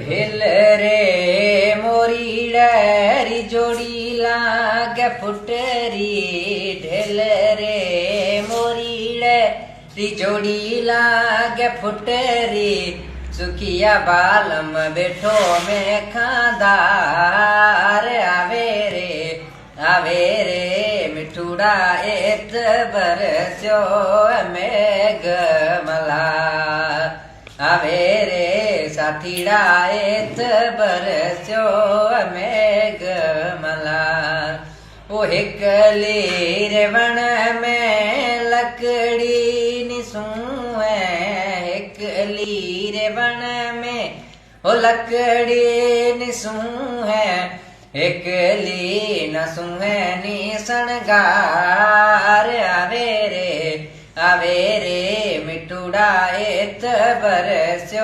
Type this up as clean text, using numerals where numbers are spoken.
ढिल रे मोरीड़ा री जोड़ी लागे फुटरी ढिल रे मोरीड़ा री जोड़ी लागे फुटरी सुखिया बालम बैठो में खादार आवे रे मिठूड़ा एत बरस्यो मेघ मला आवे रे साथीड़ा एत बरस्यो मेघ मला ओ हिकली रे वण में लकड़ी निसूए हिकली रे वण में ओ लकड़ी निसूए हिकली नसूए नी सणगार आवे रे मिठूड़ा एत बरस्यो